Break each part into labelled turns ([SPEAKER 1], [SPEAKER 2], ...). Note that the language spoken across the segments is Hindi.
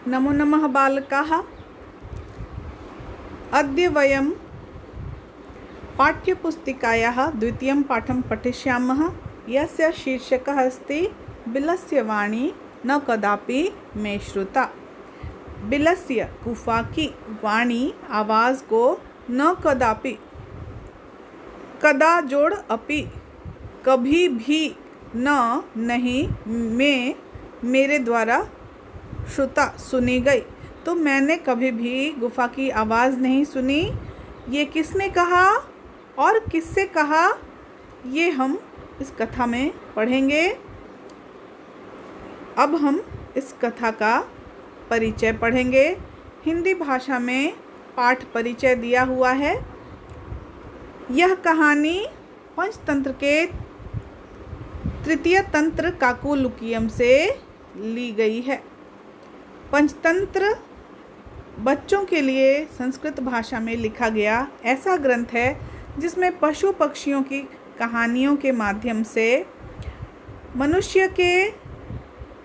[SPEAKER 1] नमो नमः बालकाः। अद्य वयं पाठ्यपुस्तिकायाः द्वितीयं पाठं पठिष्यामः, यस्य शीर्षकः अस्ति बिलस्य वाणी न कदापि मे श्रुता। बिलस्य गुफा की वाणी आवाज़ को न कदापि, कदा जोड़ अपि, कभी भी, न नहीं, में, मेरे द्वारा, श्रुता सुनी गई। तो मैंने कभी भी गुफा की आवाज़ नहीं सुनी। ये किसने कहा और किससे कहा, ये हम इस कथा में पढ़ेंगे। अब हम इस कथा का परिचय पढ़ेंगे। हिंदी भाषा में पाठ परिचय दिया हुआ है। यह कहानी पंचतंत्र के तृतीय तंत्र काकोलुकीयम से ली गई है। पंचतंत्र बच्चों के लिए संस्कृत भाषा में लिखा गया ऐसा ग्रंथ है जिसमें पशु पक्षियों की कहानियों के माध्यम से मनुष्य के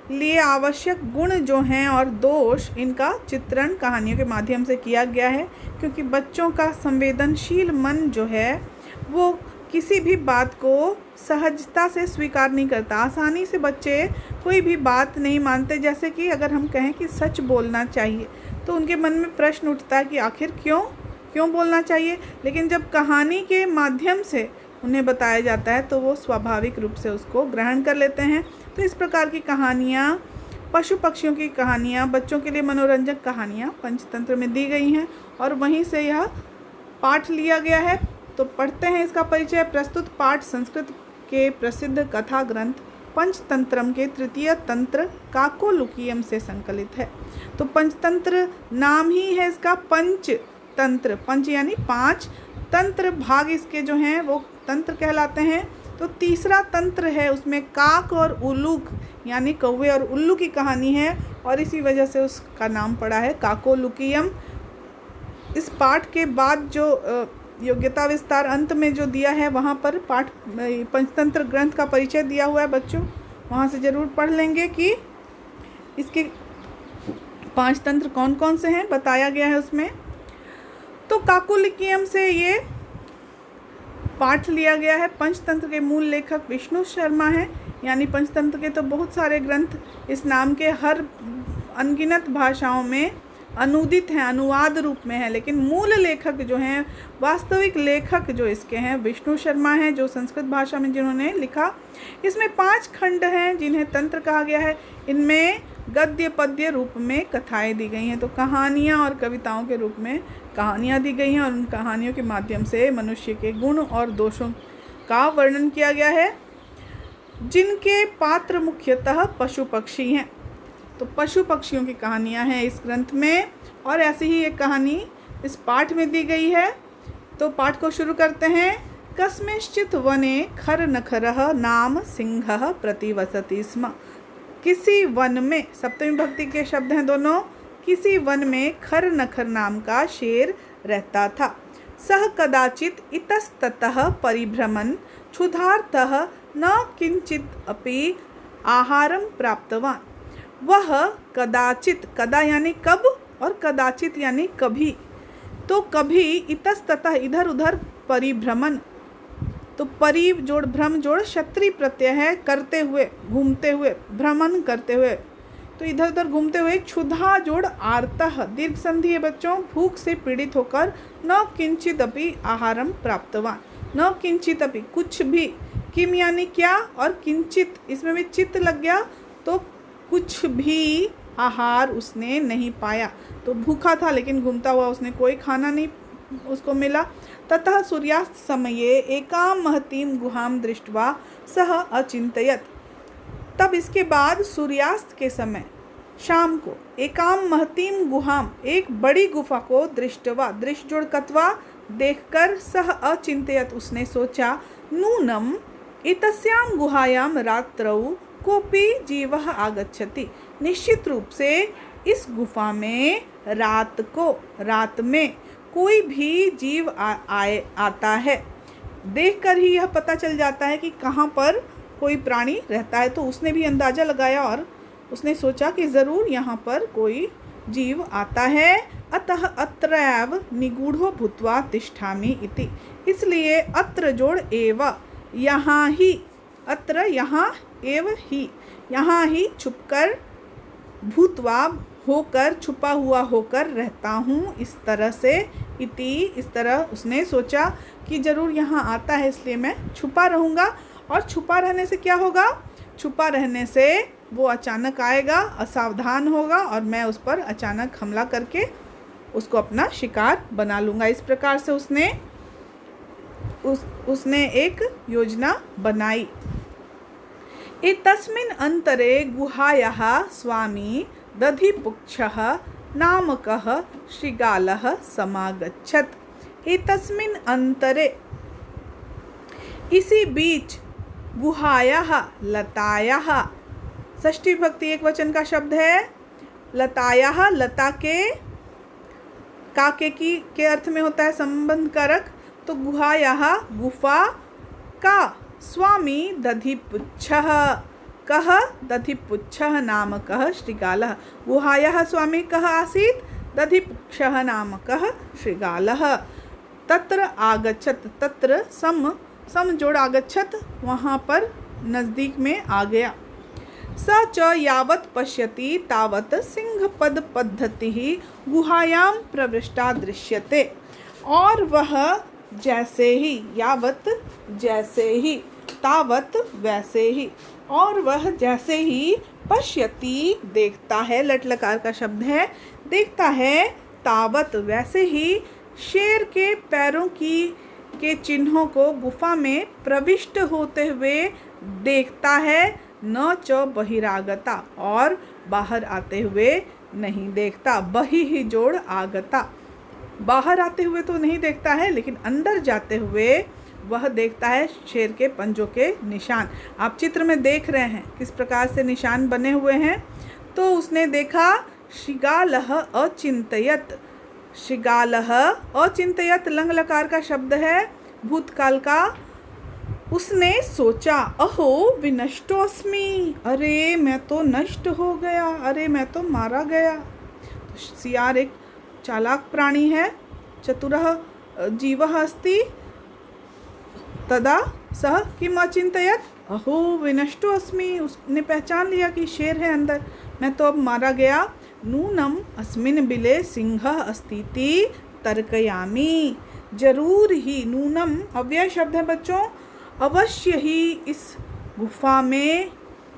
[SPEAKER 1] लिए आवश्यक गुण जो हैं और दोष, इनका चित्रण कहानियों के माध्यम से किया गया है। क्योंकि बच्चों का संवेदनशील मन जो है वो किसी भी बात को सहजता से स्वीकार नहीं करता। आसानी से बच्चे कोई भी बात नहीं मानते। जैसे कि अगर हम कहें कि सच बोलना चाहिए तो उनके मन में प्रश्न उठता है कि आखिर क्यों बोलना चाहिए। लेकिन जब कहानी के माध्यम से उन्हें बताया जाता है तो वो स्वाभाविक रूप से उसको ग्रहण कर लेते हैं। तो इस प्रकार की कहानियाँ, पशु पक्षियों की कहानियाँ, बच्चों के लिए मनोरंजक कहानियाँ पंचतंत्र में दी गई हैं और वहीं से यह पाठ लिया गया है। तो पढ़ते हैं इसका परिचय। प्रस्तुत पाठ संस्कृत के प्रसिद्ध कथा ग्रंथ पंचतंत्रम के तृतीय तंत्र काकोलुकीयम से संकलित है। तो पंचतंत्र नाम ही है इसका पंचतंत्र। पंच यानी पांच, तंत्र भाग इसके जो हैं वो तंत्र कहलाते हैं। तो तीसरा तंत्र है, उसमें काक और उल्लूक यानी कौवे और उल्लू की कहानी है और इसी वजह से उसका नाम पड़ा है काकोलुकीयम। इस पाठ के बाद जो योग्यता विस्तार अंत में जो दिया है वहाँ पर पाठ पंचतंत्र ग्रंथ का परिचय दिया हुआ है बच्चों, वहाँ से ज़रूर पढ़ लेंगे कि इसके 5 तंत्र कौन कौन से हैं, बताया गया है उसमें। तो काकोलुकीयम से ये पाठ लिया गया है। पंचतंत्र के मूल लेखक विष्णु शर्मा हैं। यानी पंचतंत्र के तो बहुत सारे ग्रंथ इस नाम के हर अनगिनत भाषाओं में अनुदित हैं, अनुवाद रूप में है, लेकिन मूल लेखक जो हैं, वास्तविक लेखक जो इसके हैं विष्णु शर्मा हैं, जो संस्कृत भाषा में जिन्होंने लिखा। इसमें 5 खंड हैं जिन्हें तंत्र कहा गया है। इनमें गद्य पद्य रूप में कथाएं दी गई हैं। तो कहानियाँ और कविताओं के रूप में कहानियाँ दी गई हैं और उन कहानियों के माध्यम से मनुष्य के गुण और दोषों का वर्णन किया गया है, जिनके पात्र मुख्यतः पशु पक्षी हैं। तो पशु पक्षियों की कहानियाँ हैं इस ग्रंथ में और ऐसी ही एक कहानी इस पाठ में दी गई है। तो पाठ को शुरू करते हैं। कस्मिंश्चित् वने खरनखरः नाम सिंहः प्रतिवसति स्म। किसी वन में, सप्तमी भक्ति के शब्द हैं दोनों, किसी वन में खरनखर नाम का शेर रहता था। सह कदाचित् इतस्ततः परिभ्रमन् क्षुधार्तः न किंचित अपि आहारं प्राप्तवान्। वह कदाचित, कदा यानी कब और कदाचित यानी कभी, तो कभी इतस्ततः इधर उधर, परिभ्रमण, तो परि जोड़ भ्रम जोड़ क्षत्रिय प्रत्यय है, करते हुए, घूमते हुए, भ्रमण करते हुए, तो इधर उधर घूमते हुए। क्षुधा जोड़ आर्तः, दीर्घ संधि है बच्चों, भूख से पीड़ित होकर, न किंचित अपि आहारम प्राप्तवान, न किंचित अपि कुछ भी, किम यानी क्या और किंचित इसमें भी चित्त लग गया, तो कुछ भी आहार उसने नहीं पाया। तो भूखा था लेकिन घूमता हुआ उसने कोई खाना नहीं उसको मिला। ततः सूर्यास्त समये एकां महतीं गुहां दृष्ट्वा सह अचिंतयत्। तब इसके बाद सूर्यास्त के समय, शाम को, एकां महतीं गुहां, एक बड़ी गुफा को, दृष्ट्वा, दृश्य जोड़ कत्वा, देखकर, सह अचिंतयत् उसने सोचा, नूनम इतस्यां गुहायां रात्रौ कोपी जीवः आगच्छति। निश्चित रूप से इस गुफा में रात में कोई भी जीव आता है। देखकर ही यह पता चल जाता है कि कहाँ पर कोई प्राणी रहता है। तो उसने भी अंदाज़ा लगाया और उसने सोचा कि ज़रूर यहाँ पर कोई जीव आता है। अतः अत्रैव निगूढ़ो भूत्वा तिष्ठामि इति। इसलिए अत्र जोड़ एव, यहाँ ही, अत्र यहाँ, एव ही, यहाँ ही छुपकर, भूत्वा होकर, छुपा हुआ होकर रहता हूँ, इस तरह से, इति, इस तरह उसने सोचा कि जरूर यहाँ आता है इसलिए मैं छुपा रहूँगा। और छुपा रहने से क्या होगा? छुपा रहने से वो अचानक आएगा, असावधान होगा और मैं उस पर अचानक हमला करके उसको अपना शिकार बना लूँगा। इस प्रकार से उसने एक योजना बनाई। एतस्मिन् अंतरे गुहायाः स्वामी दधिपुच्छः नामकः शृगालः समागच्छत्। एतस्मिन् अंतरे, इसी बीच, गुहायाः, लतायाः, षष्ठी विभक्ति एक वचन का शब्द है। लतायाः, लता के, काके की के अर्थ में होता है संबंध कारक, तो गुहायाः, गुफा का, स्वामी दधिपुच्छः, कः दधिपुच्छः नामकः शृगालः। गुहायाः स्वामी कः आसीत्? दधिपुच्छः नामकः शृगालः। तत्र आगच्छत्, तत्र सम जोड़ आगच्छत्, वहाँ पर नज़दीक में आ गया। स च यावत् पश्यति तावत् सिंहपद पद्धतिः गुहायां प्रविष्टा दृश्यते। और वह जैसे ही, यावत् जैसे ही, तावत् वैसे ही, और वह जैसे ही, पश्यति देखता है, लट लकार का शब्द है, देखता है, तावत् वैसे ही, शेर के पैरों के चिन्हों को गुफा में प्रविष्ट होते हुए देखता है। न च बहिरागता, और बाहर आते हुए नहीं देखता। बहि ही जोड़ आगता, बाहर आते हुए तो नहीं देखता है, लेकिन अंदर जाते हुए वह देखता है शेर के पंजों के निशान। आप चित्र में देख रहे हैं किस प्रकार से निशान बने हुए हैं। तो उसने देखा, शृगालः अचिंतयत्, शृगालः अचिंतयत् लंग लकार का शब्द है, भूतकाल का। उसने सोचा, अहो विनष्टोस्मि, अरे मैं तो नष्ट हो गया, अरे मैं तो मारा गया। तो सियार एक चालाक प्राणी है, चतुरः जीवः अस्ति, तदा सह किम अचिंतयत्, अहो विनष्टो अस्मि, उसने पहचान लिया कि शेर है अंदर, मैं तो अब मारा गया। नूनम अस्मिन् बिले सिंहः अस्तीति तर्कयामि, जरूर ही, नूनम अव्यय शब्द है बच्चों, अवश्य ही इस गुफा में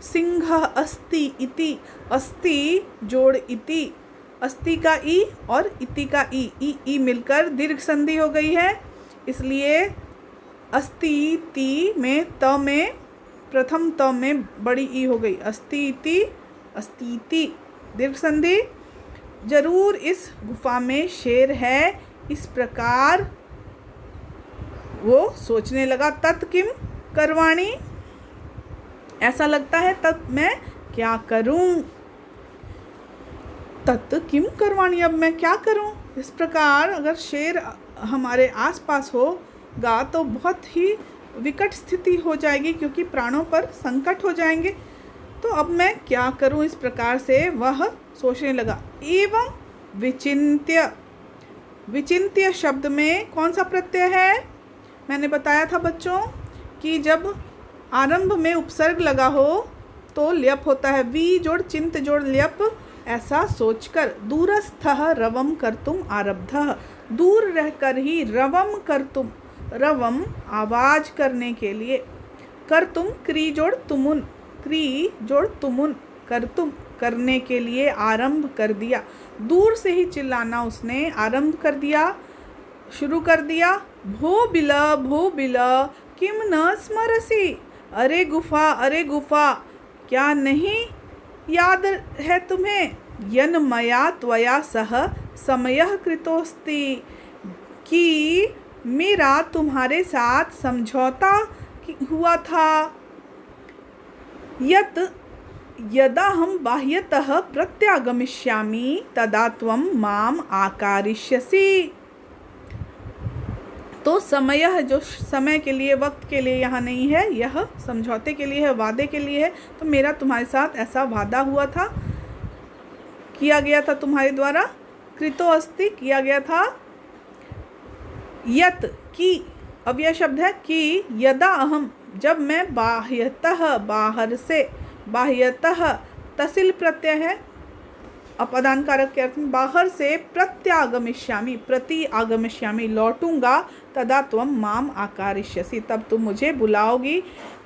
[SPEAKER 1] सिंह अस्ति इति, अस्ति जोड़ इति, अस्ति का ई और इति का ई मिलकर दीर्घ संधि हो गई है, इसलिए अस्ति ती में, त में, प्रथम त में बड़ी ई हो गई, अस्ति इति, अस्तीति, दीर्घ संधि। जरूर इस गुफा में शेर है, इस प्रकार वो सोचने लगा। तत् किम करवाणी, ऐसा लगता है तत् मैं क्या करूं, तत् किम करवाणी, अब मैं क्या करूं। इस प्रकार अगर शेर हमारे आसपास होगा तो बहुत ही विकट स्थिति हो जाएगी, क्योंकि प्राणों पर संकट हो जाएंगे। तो अब मैं क्या करूं, इस प्रकार से वह सोचने लगा। एवं विचिन्त्य, विचिन्त्य शब्द में कौन सा प्रत्यय है? मैंने बताया था बच्चों कि जब आरंभ में उपसर्ग लगा हो तो ल्यप होता है, वी जोड़ चिंत जोड़ ल्यप। ऐसा सोचकर, दूरस्थः रवम कर्तुम आरब्धः, दूर रहकर ही रवम कर्तुम, रवम आवाज करने के लिए, कर्तुम क्री जोड़ तुमुन, क्री जोड़ तुमुन, कर्तुम करने के लिए आरंभ कर दिया। दूर से ही चिल्लाना उसने आरंभ कर दिया, शुरू कर दिया। भो बिल किम न स्मरसि, अरे गुफा, अरे गुफा, क्या नहीं याद है तुम्हें? यन मया त्वया सह समयः कृतोस्ति, कि मेरा तुम्हारे साथ समझौता हुआ था। यत यदा हम बाह्यतः प्रत्यागमिष्यामि तदा त्वं माम आकारिष्यसि। तो समय, जो समय के लिए, वक्त के लिए यहाँ नहीं है, यह समझौते के लिए है, वादे के लिए है। तो मेरा तुम्हारे साथ ऐसा वादा हुआ था किया गया था तुम्हारे द्वारा, कृतो अस्ति किया गया था, यत की अव्यय शब्द है कि, यदा अहम जब मैं बाह्यतः बाहर से, बाह्यतः तसिल प्रत्यय है अपादान कारक के अर्थ में, बाहर से प्रत्यागमिष्यामि प्रति आगमिष्यामि लौटूंगा, तदा त्वं माम आकारिष्यसि तब तुम मुझे बुलाओगी।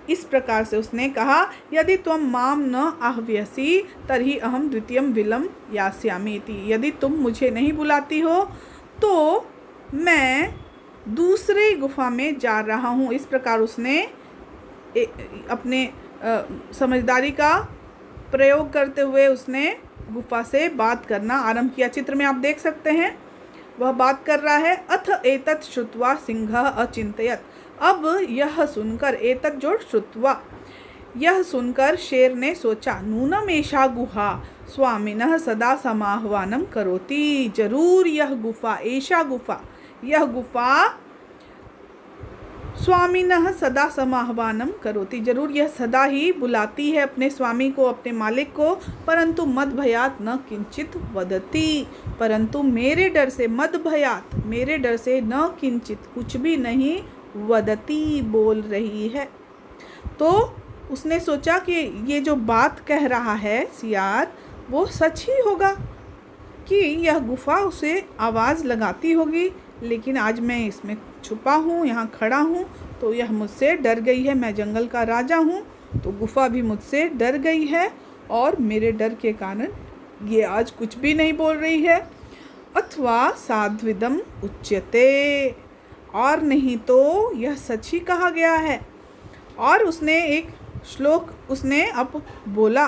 [SPEAKER 1] इस प्रकार से उसने कहा, यदि त्वं माम न आह्वयसि तर्हि अहम द्वितीयं विलं यास्यामि इति। यदि तुम मुझे नहीं बुलाती हो तो मैं दूसरी गुफा में जा रहा हूँ। इस प्रकार उसने अपने समझदारी का प्रयोग करते हुए उसने गुफा से बात करना आरंभ किया। चित्र में आप देख सकते हैं वह बात कर रहा है। अथ एतत् श्रुत्वा सिंहः अचिंतयत्, अब यह सुनकर, एतत् जोड़ श्रुत्वा, यह सुनकर शेर ने सोचा, नूनम एषा गुहा स्वामिनः सदा समाह्वानं करोति, जरूर यह गुफा, एषा गुफा, यह गुफा स्वामिनः सदा समाह्वानं करोति, जरूर यह सदा ही बुलाती है अपने स्वामी को, अपने मालिक को, परंतु मद भयात न किंचित वदति, परंतु मेरे डर से, मद भयात मेरे डर से, न किंचित कुछ भी नहीं, वदति बोल रही है। तो उसने सोचा कि ये जो बात कह रहा है सियार वो सच ही होगा कि यह गुफा उसे आवाज़ लगाती होगी, लेकिन आज मैं इसमें छुपा हूँ, यहाँ खड़ा हूँ, तो यह मुझसे डर गई है। मैं जंगल का राजा हूँ, तो गुफा भी मुझसे डर गई है और मेरे डर के कारण ये आज कुछ भी नहीं बोल रही है। अथवा साध्विदम उच्यते, और नहीं तो यह सच ही कहा गया है। और उसने एक श्लोक उसने अब बोला,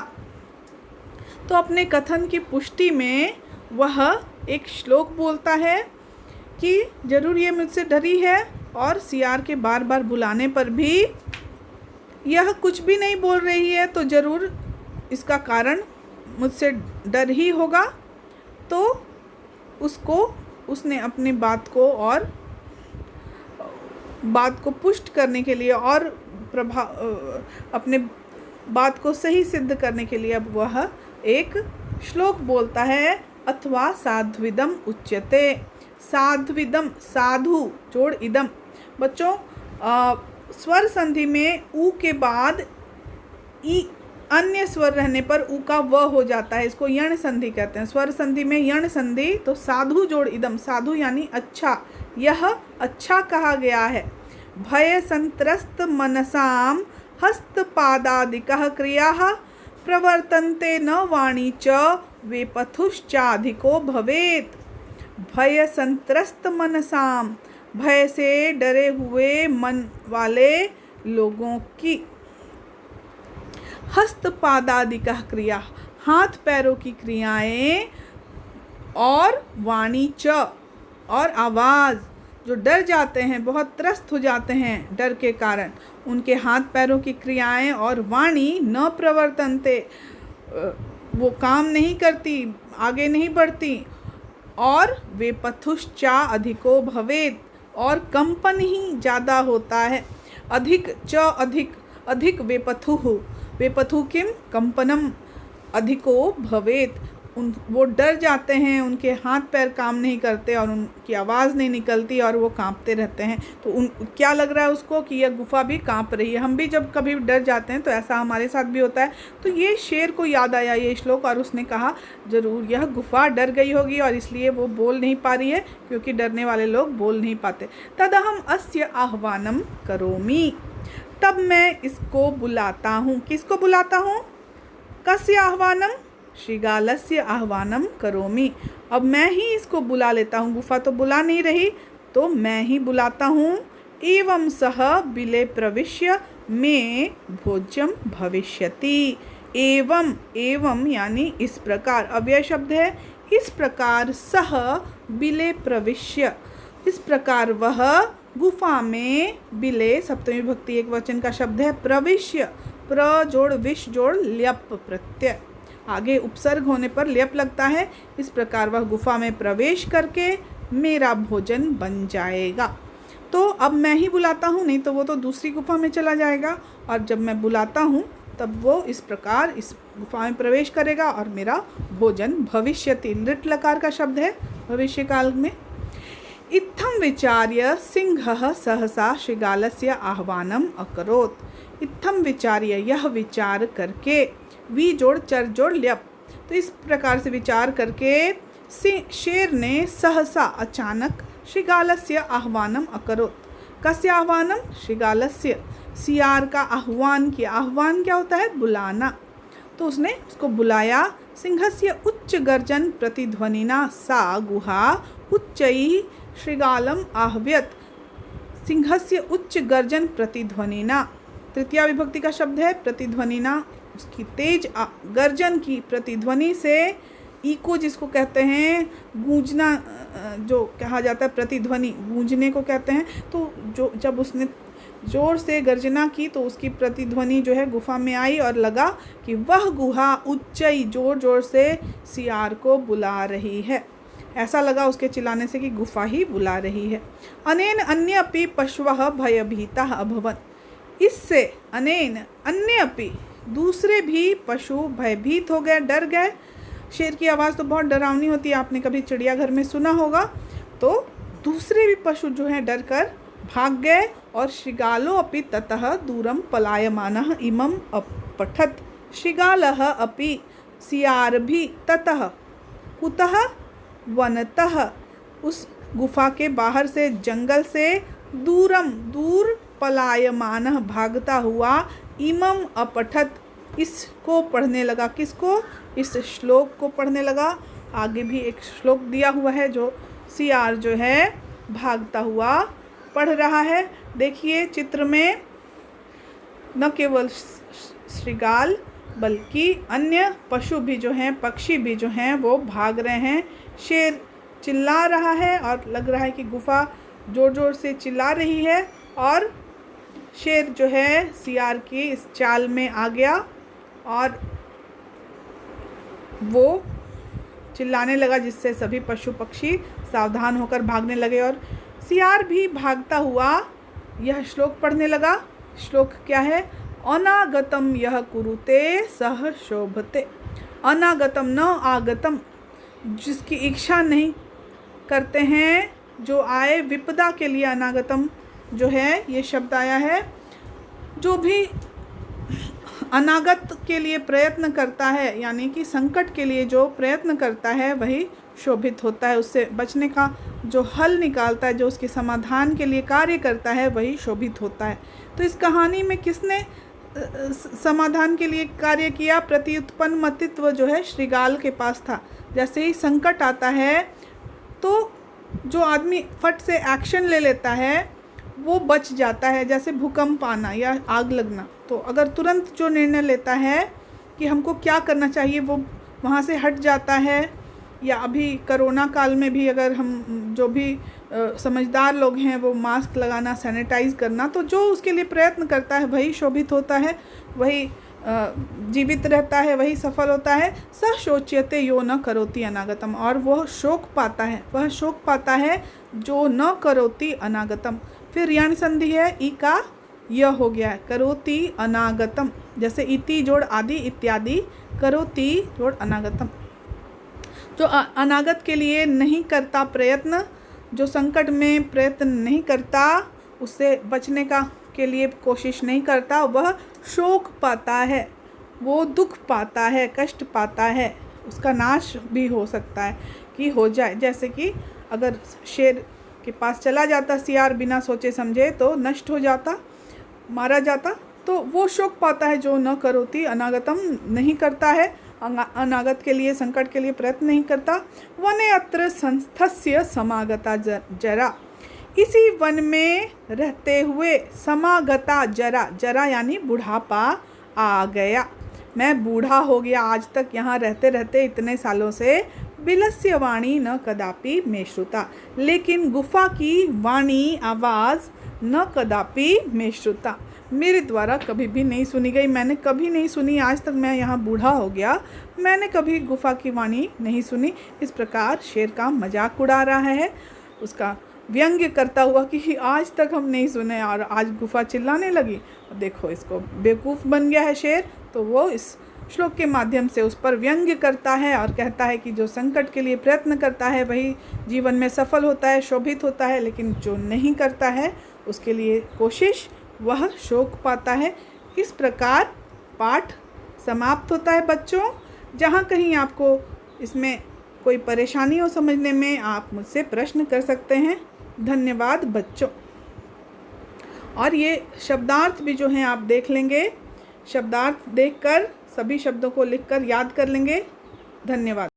[SPEAKER 1] तो अपने कथन की पुष्टि में वह एक श्लोक बोलता है कि जरूर ये मुझसे डरी है, और सियार के बार बार बुलाने पर भी यह कुछ भी नहीं बोल रही है, तो ज़रूर इसका कारण मुझसे डर ही होगा। तो उसने अपनी बात को पुष्ट करने के लिए और अपने बात को सही सिद्ध करने के लिए अब वह एक श्लोक बोलता है, अथवा साध्विदम उच्यते। साध्विदम, साधु जोड़ इदम। बच्चों स्वर संधि में ऊ के बाद ई अन्य स्वर रहने पर ऊ का व हो जाता है, इसको यण संधि कहते हैं। स्वर संधि में यण संधि, तो साधु जोड़ इदम, साधु यानी अच्छा, यह अच्छा कहा गया है। भय संत्रस्त मनसाम हस्तपादादिकः क्रियाः प्रवर्तन्ते न वाणी च वेपथुश्चाधिको भवेत्। भय संत्रस्त मनसाम, भय से डरे हुए मन वाले लोगों की, हस्तपादादिकः क्रिया, हाथ पैरों की क्रियाएं, और वाणी च, और आवाज़, जो डर जाते हैं, बहुत त्रस्त हो जाते हैं डर के कारण, उनके हाथ पैरों की क्रियाएं और वाणी न प्रवर्तन्ते, वो काम नहीं करती, आगे नहीं बढ़ती, और वे पथुश्चा अधिको भवेत्, और कंपन ही ज़्यादा होता है। अधिक च अधिक, अधिक वेपथुः, वेपथु किम कंपनम, अधिको भवेत्, वो डर जाते हैं, उनके हाथ पैर काम नहीं करते और उनकी आवाज़ नहीं निकलती और वो कांपते रहते हैं। तो क्या लग रहा है उसको कि यह गुफा भी कांप रही है। हम भी जब कभी डर जाते हैं तो ऐसा हमारे साथ भी होता है। तो ये शेर को याद आया ये श्लोक, और उसने कहा ज़रूर यह गुफा डर गई होगी और इसलिए वो बोल नहीं पा रही है, क्योंकि डरने वाले लोग बोल नहीं पाते। तदहम अस्य आह्वानम करोमि, तब मैं इसको बुलाता हूँ। किसको बुलाता हूँ? कस्य आह्वानम? श्रीगालस्य आह्वानम करोमि। अब मैं ही इसको बुला लेता हूँ, गुफा तो बुला नहीं रही, तो मैं ही बुलाता हूँ। एवं सह बिले प्रविश्य में भोज्यम भविष्यति। एवं, एवं यानी इस प्रकार, अव्यय शब्द है। इस प्रकार सह बिले प्रविश्य, इस प्रकार वह गुफा में, बिले सप्तमी विभक्ति एक वचन का शब्द है। प्रविश्य, प्र जोड़ विश जोड़ ल्यप प्रत्यय, आगे उपसर्ग होने पर ल्यप लगता है। इस प्रकार वह गुफा में प्रवेश करके मेरा भोजन बन जाएगा। तो अब मैं ही बुलाता हूँ, नहीं तो वो तो दूसरी गुफा में चला जाएगा, और जब मैं बुलाता हूँ तब वो इस प्रकार इस गुफा में प्रवेश करेगा और मेरा भोजन भविष्यति, लिट लकार का शब्द है भविष्य काल में। इत्थं विचार्य सिंहः सहसा शृगालस्य आह्वानम अकरोत्। इत्थं विचार्य, यह विचार करके, वी जोड़ चर जोड़ ल्यप, तो इस प्रकार से विचार करके शेर ने सहसा अचानक शृगालस्य आह्वानम अकरोत्। कस्य आह्वानम? शृगालस्य, सियार का आह्वान किया। आह्वान क्या होता है? बुलाना। तो उसने उसको बुलाया। सिंहस्य उच्च गर्जन प्रतिध्वनिना सा गुहा उच्चैः शृगालम आह्व्यत। सिंहस्य उच्च गर्जन प्रतिध्वनिना, तृतीया विभक्ति का शब्द है। प्रतिध्वनिना, उसकी तेज गर्जन की प्रतिध्वनि से, इको जिसको कहते हैं, गूंजना जो कहा जाता है, प्रतिध्वनि गूंजने को कहते हैं। तो जो जब उसने जोर से गर्जना की तो उसकी प्रतिध्वनि जो है गुफा में आई और लगा कि वह गुहा उच्चई, जोर जोर से सियार को बुला रही है। ऐसा लगा उसके चिल्लाने से कि गुफा ही बुला रही है। अनेन अन्य अपि पशवः भयभीताः अभवन्। इससे अनेन अन्य अपि, दूसरे भी पशु भयभीत हो गए, डर गए। शेर की आवाज़ तो बहुत डरावनी होती है, आपने कभी चिड़ियाघर में सुना होगा। तो दूसरे भी पशु जो हैं डर कर भाग गए। और शृगालो अपि ततः दूरम पलायमानः इमम अपठत। शृगालः अपि, सियार भी, ततः कुतः, वनतः, उस गुफा के बाहर से, जंगल से, दूरम, दूर, पलायमानः, भागता हुआ, इमम अपठत, इसको पढ़ने लगा। किसको? इस श्लोक को पढ़ने लगा। आगे भी एक श्लोक दिया हुआ है जो सियार जो है भागता हुआ पढ़ रहा है। देखिए चित्र में, न केवल शृगाल बल्कि अन्य पशु भी जो हैं, पक्षी भी जो हैं, वो भाग रहे हैं। शेर चिल्ला रहा है और लग रहा है कि गुफा ज़ोर ज़ोर से चिल्ला रही है। और शेर जो है सियार की इस चाल में आ गया और वो चिल्लाने लगा, जिससे सभी पशु पक्षी सावधान होकर भागने लगे। और सियार भी भागता हुआ यह श्लोक पढ़ने लगा। श्लोक क्या है? अनागतम यह कुरुते सह शोभते। अनागतम, न आगतम, जिसकी इच्छा नहीं करते हैं, जो आए विपदा के लिए अनागतम जो है ये शब्द आया है। जो भी अनागत के लिए प्रयत्न करता है, यानी कि संकट के लिए जो प्रयत्न करता है वही शोभित होता है। उससे बचने का जो हल निकालता है, जो उसके समाधान के लिए कार्य करता है, वही शोभित होता है। तो इस कहानी में किसने समाधान के लिए कार्य किया? प्रत्युत्पन्न मतित्व जो है शृगाल के पास था। जैसे ही संकट आता है तो जो आदमी फट से एक्शन ले लेता है वो बच जाता है। जैसे भूकंप आना या आग लगना, तो अगर तुरंत जो निर्णय लेता है कि हमको क्या करना चाहिए, वो वहाँ से हट जाता है। या अभी कोरोना काल में भी अगर हम जो भी समझदार लोग हैं वो मास्क लगाना, सैनिटाइज करना, तो जो उसके लिए प्रयत्न करता है वही शोभित होता है, वही जीवित रहता है, वही सफल होता है। स शोच्यते यो न करोति अनागतम, और वह शोक पाता है, वह शोक पाता है जो न करोति अनागतम। फिर यण संधि है, ई का यह हो गया है, करोति अनागतम, जैसे इति जोड़ आदि इत्यादि, करोति जोड़ अनागतम। जो अनागत के लिए नहीं करता प्रयत्न, जो संकट में प्रयत्न नहीं करता, उससे बचने का के लिए कोशिश नहीं करता, वह शोक पाता है, वो दुख पाता है, कष्ट पाता है। उसका नाश भी हो सकता है कि हो जाए। जैसे कि अगर शेर के पास चला जाता सियार बिना सोचे समझे तो नष्ट हो जाता, मारा जाता। तो वो शोक पाता है जो न करोति अनागतम, नहीं करता है, अनागत के लिए, संकट के लिए प्रयत्न नहीं करता। वने अत्र संस्थस्य समागता जरा, इसी वन में रहते हुए समागता जरा, जरा यानी बुढ़ापा आ गया। मैं बूढ़ा हो गया आज तक यहाँ रहते रहते इतने सालों से। बिलस्य वाणी न कदापि में श्रुता, लेकिन गुफा की वाणी, आवाज़ न कदापि में श्रुता, मेरे द्वारा कभी भी नहीं सुनी गई। मैंने कभी नहीं सुनी, आज तक मैं यहाँ बूढ़ा हो गया, मैंने कभी गुफा की वाणी नहीं सुनी। इस प्रकार शेर का मजाक उड़ा रहा है, उसका व्यंग्य करता हुआ कि आज तक हम नहीं सुने और आज गुफा चिल्लाने लगी। देखो इसको बेवकूफ़ बन गया है शेर, तो वो इस श्लोक के माध्यम से उस पर व्यंग्य करता है और कहता है कि जो संकट के लिए प्रयत्न करता है वही जीवन में सफल होता है, शोभित होता है, लेकिन जो नहीं करता है उसके लिए कोशिश वह शोक पाता है। इस प्रकार पाठ समाप्त होता है बच्चों। जहाँ कहीं आपको इसमें कोई परेशानी हो समझने में, आप मुझसे प्रश्न कर सकते हैं। धन्यवाद बच्चों। और ये शब्दार्थ भी जो हैं आप देख लेंगे, शब्दार्थ देखकर सभी शब्दों को लिखकर याद कर लेंगे। धन्यवाद।